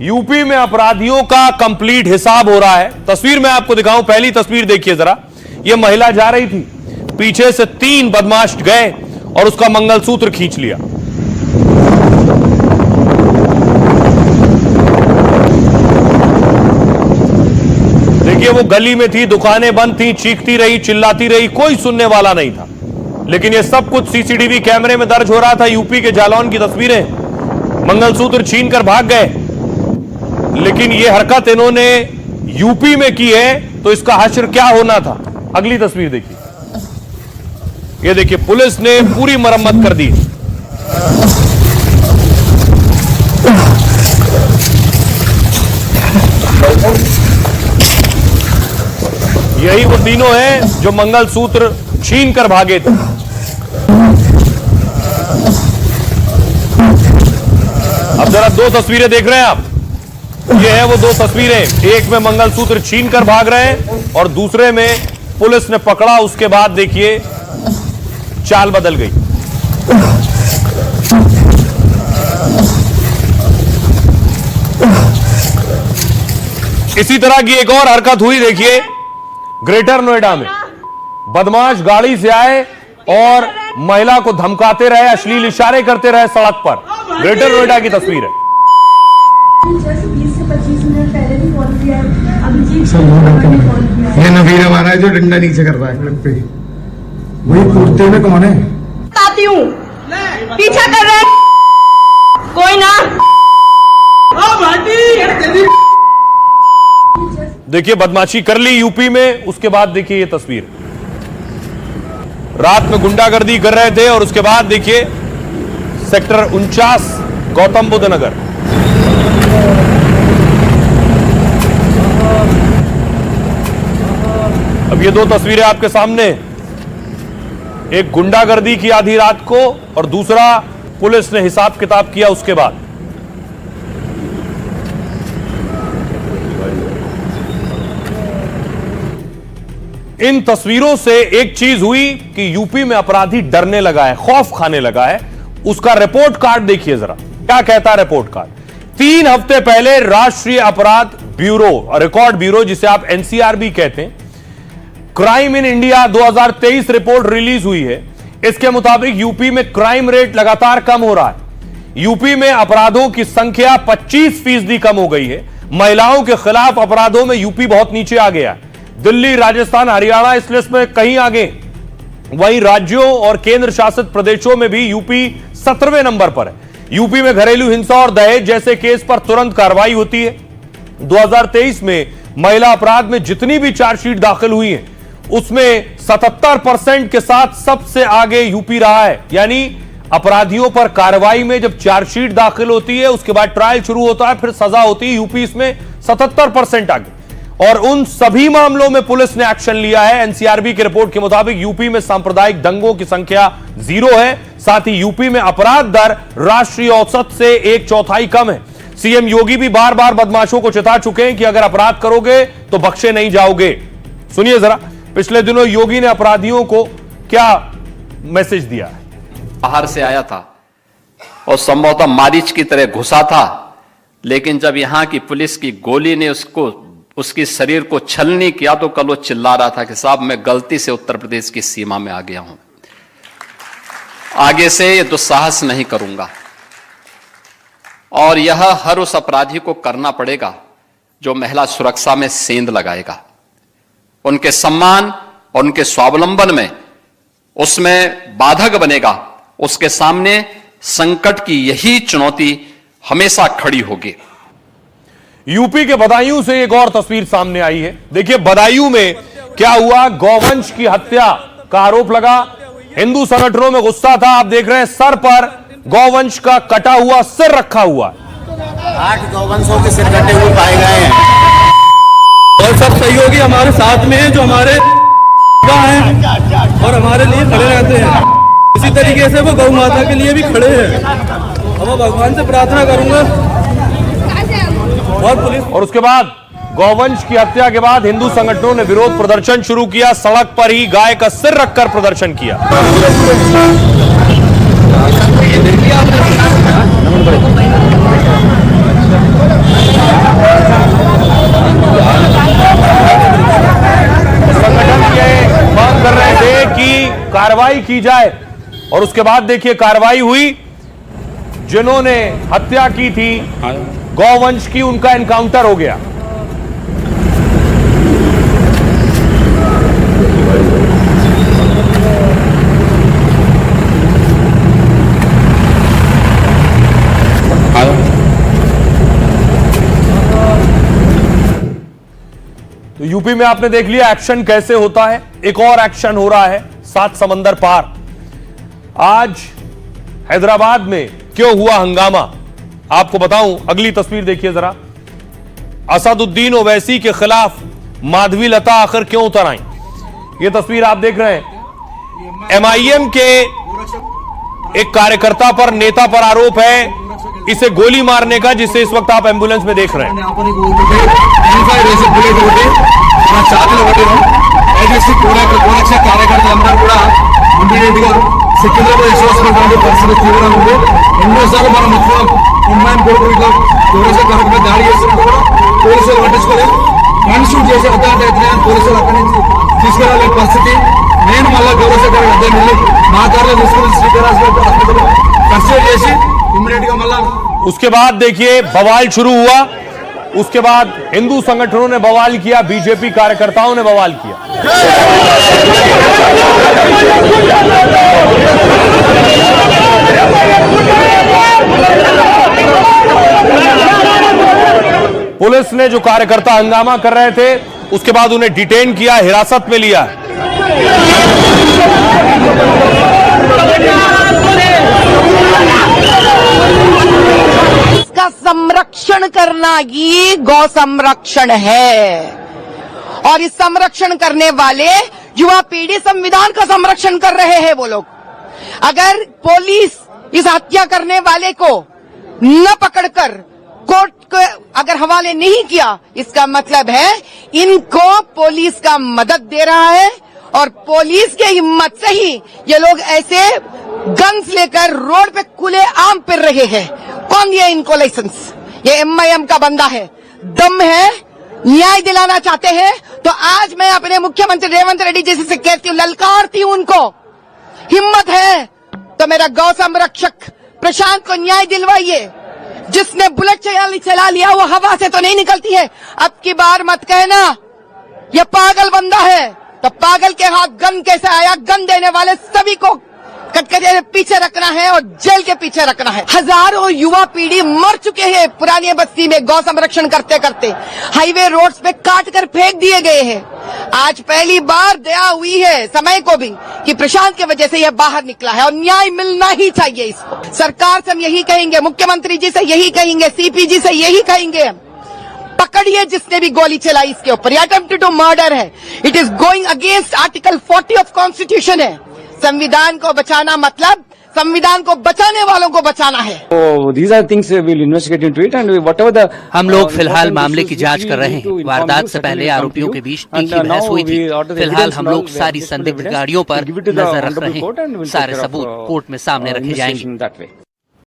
UP में अपराधियों का कंप्लीट हिसाब हो रहा है। तस्वीर मैं आपको दिखाऊं, पहली तस्वीर देखिए जरा। यह महिला जा रही थी, पीछे से 3 बदमाश गए और उसका मंगलसूत्र खींच लिया। देखिए वो गली में थी, दुकानें बंद थी, चीखती रही, चिल्लाती रही, कोई सुनने वाला नहीं था। लेकिन यह सब कुछ सीसीटीवी कैमरे में दर्ज हो रहा था। यूपी के जालौन की तस्वीरें। मंगलसूत्र छीनकर भाग गए, लेकिन यह हरकत इन्होंने यूपी में की है तो इसका हश्र क्या होना था। अगली तस्वीर देखिए, यह देखिए पुलिस ने पूरी मरम्मत कर दी। यही वो तीनों हैं जो मंगलसूत्र छीन कर भागे थे। अब जरा 2 तस्वीरें देख रहे हैं आप। ये है वो 2 तस्वीरें, एक में मंगलसूत्र छीन कर भाग रहे हैं और दूसरे में पुलिस ने पकड़ा। उसके बाद देखिए चाल बदल गई। इसी तरह की एक और हरकत हुई, देखिए ग्रेटर नोएडा में। बदमाश गाड़ी से आए और महिला को धमकाते रहे, अश्लील इशारे करते रहे सड़क पर। ग्रेटर नोएडा की तस्वीर है। ये नवीर हमारा है जो डंडा नीचे कर रहा है। वही कुर्ते में कौन है? आती हूँ, पीछा कर रहे कोई ना। देखिए बदमाशी कर ली यूपी में। उसके बाद देखिए ये तस्वीर, रात में गुंडागर्दी कर रहे थे और उसके बाद देखिए सेक्टर 49 गौतम बुद्ध नगर। अब ये 2 तस्वीरें आपके सामने, एक गुंडागर्दी की आधी रात को और दूसरा पुलिस ने हिसाब किताब किया उसके बाद। इन तस्वीरों से एक चीज हुई कि यूपी में अपराधी डरने लगा है, खौफ खाने लगा है। उसका रिपोर्ट कार्ड देखिए जरा, क्या कहता है रिपोर्ट कार्ड। 3 हफ्ते पहले राष्ट्रीय अपराध ब्यूरो, रिकॉर्ड ब्यूरो जिसे आप एनसीआर भी कहते हैं, crime in India 2023 report release हुई है। इसके मुताबिक यूपी में क्राइम रेट लगातार कम हो रहा है। यूपी में अपराधों की संख्या 25% कम हो गई है। महिलाओं के खिलाफ अपराधों में यूपी बहुत नीचे आ गया। दिल्ली, राजस्थान, हरियाणा इस लिस्ट में कहीं आगे। वहीं राज्यों और केंद्र शासित प्रदेशों में भी यूपी 17वें नंबर पर है। यूपी में घरेलू हिंसा और दहेज जैसे केस पर तुरंत कार्रवाई होती है। 2023 में महिला अपराध में जितनी भी चार्जशीट दाखिल हुई है उसमें 77% के साथ सबसे आगे यूपी रहा है। यानी अपराधियों पर कार्रवाई में जब चार्जशीट दाखिल होती है, उसके बाद ट्रायल शुरू होता है, फिर सजा होती है, यूपी इसमें 77% आगे। और उन सभी मामलों में पुलिस ने एक्शन लिया है। एनसीआरबी की रिपोर्ट के मुताबिक यूपी में सांप्रदायिक दंगों की संख्या 0 है। साथ ही यूपी में अपराध दर राष्ट्रीय औसत से 1/4 कम है। सीएम योगी भी बार बार बदमाशों को चेता चुके हैं कि अगर अपराध करोगे तो बख्शे नहीं जाओगे। सुनिए जरा, पिछले दिनों योगी ने अपराधियों को क्या मैसेज दिया है। बाहर से आया था और संभवतः मारिच की तरह घुसा था, लेकिन जब यहां की पुलिस की गोली ने उसकी शरीर को छलनी किया तो कल वो चिल्ला रहा था कि साहब मैं गलती से उत्तर प्रदेश की सीमा में आ गया हूं, आगे से ये दुस्साहस नहीं करूंगा। और यह हर उस अपराधी को करना पड़ेगा जो महिला सुरक्षा में सेंध लगाएगा, उनके सम्मान और उनके स्वावलंबन में उसमें बाधक बनेगा। उसके सामने संकट की यही चुनौती हमेशा खड़ी होगी। यूपी के बदायूं से एक और तस्वीर सामने आई है। देखिए बदायूं में क्या हुआ। गौवंश की हत्या का आरोप लगा। हिंदू संगठनों में गुस्सा था। आप देख रहे हैं सर पर गौवंश का कटा हुआ सिर रखा हुआ। 8 गौवंशों के सिर कटे हुए पाए गए हैं और सब सहयोगी हमारे साथ में हैं, जो हमारे हैं और हमारे लिए खड़े रहते हैं। इसी तरीके से वो गौ माता के लिए भी खड़े हैं। अब मैं भगवान से प्रार्थना करूंगा और पुलिस। और उसके बाद गौवंश की हत्या के बाद हिंदू संगठनों ने विरोध प्रदर्शन शुरू किया। सड़क पर ही गाय का सिर रखकर प्रदर्शन किया। संगठन ये मांग कर रहे थे कि कार्रवाई की जाए और उसके बाद देखिए कार्रवाई हुई। जिन्होंने हत्या की थी गौवंश की, उनका एनकाउंटर हो गया। तो यूपी में आपने देख लिया एक्शन कैसे होता है। एक और एक्शन हो रहा है 7 समंदर पार। आज हैदराबाद में क्यों हुआ हंगामा, आपको बताऊं। अगली तस्वीर देखिए जरा। असदुद्दीन ओवैसी के खिलाफ माधवी लता आखिर क्यों उतर आई, यह तस्वीर आप देख रहे हैं। एमआईएम के एक कार्यकर्ता पर, नेता पर आरोप है इसे गोली मारने का, जिसे इस वक्त आप एम्बुलेंस में देख रहे हैं। కార్యకర్తలందరూ కూడా ఇమీడియట్ గా సికింద్రాబాద్ యశోస్పేట పరిస్థితి తీవ్రంగా ఉంది. ఎన్నోసార్లు మన ముఖ్యం ఉమ్మాయిన్ కొడుకు ఇట్లా యువరాజ కార్యక్రమం దాడి చేసినప్పుడు కూడా పోలీసులు పట్టించుకోలేదు. గన్ షూట్ చేసి అర్థాంటే పోలీసులు అక్కడి నుంచి తీసుకెళ్లే పరిస్థితి. నేను మళ్ళా గౌరవ గారి అద్దె వెళ్ళి మా కార్లో తీసుకుని శ్రీకారాజ్ హాస్పిటల్ కన్సల్ట్ చేసి ఇమీడియట్ గా మళ్ళా उसके बाद देखिए बवाल शुरू हुआ। उसके बाद हिंदू संगठनों ने बवाल किया, बीजेपी कार्यकर्ताओं ने बवाल किया। पुलिस ने जो कार्यकर्ता हंगामा कर रहे थे उसके बाद उन्हें डिटेन किया, हिरासत में लिया। इसका संरक्षण करना ये गौ संरक्षण है और इस संरक्षण करने वाले युवा पीढ़ी संविधान का संरक्षण कर रहे हैं वो लोग। अगर पुलिस इस हत्या करने वाले को न पकड़कर कोर्ट को अगर हवाले नहीं किया, इसका मतलब है इनको पुलिस का मदद दे रहा है और पुलिस के हिम्मत से ही ये लोग ऐसे गन्स लेकर रोड पे खुले आम फिर रहे हैं। कौन दिया इनको लाइसेंस? ये एमआईएम का बंदा है, दम है, न्याय दिलाना चाहते हैं। तो आज मैं अपने मुख्यमंत्री रेवंत रेड्डी जी से कहती हूँ, ललकारती हूँ उनको, हिम्मत है तो मेरा गौ संरक्षक प्रशांत को न्याय दिलवाइए। जिसने बुलेट चला लिया वो हवा से तो नहीं निकलती है। अब की बार मत कहना ये पागल बंदा है, तो पागल के हाथ गन कैसे आया? गन देने वाले सभी को कटकटे पीछे रखना है और जेल के पीछे रखना है। हजारों युवा पीढ़ी मर चुके हैं पुरानी बस्ती में गौ संरक्षण करते करते, हाईवे रोड्स पे काट कर फेंक दिए गए हैं। आज पहली बार दया हुई है समय को भी कि प्रशांत की वजह से यह बाहर निकला है और न्याय मिलना ही चाहिए इसको। सरकार से हम यही कहेंगे, मुख्यमंत्री जी से यही कहेंगे, सीपी जी से यही कहेंगे, पकड़िए जिसने भी गोली चलाई इसके ऊपर। अटेम्प्ट टू मर्डर है, it is going against article 40 of constitution है। संविधान को बचाना मतलब संविधान को बचाने वालों को बचाना है। these are things we'll investigate into it and whatever the हम लोग फिलहाल मामले की जांच कर रहे हैं। वारदात से पहले आरोपियों के बीच तीखी बहस हुई थी। फिलहाल हम लोग सारी संदिग्ध गाड़ियों पर नजर रख रहे हैं। सारे सबूत कोर्ट में सामने रखे जाएंगे।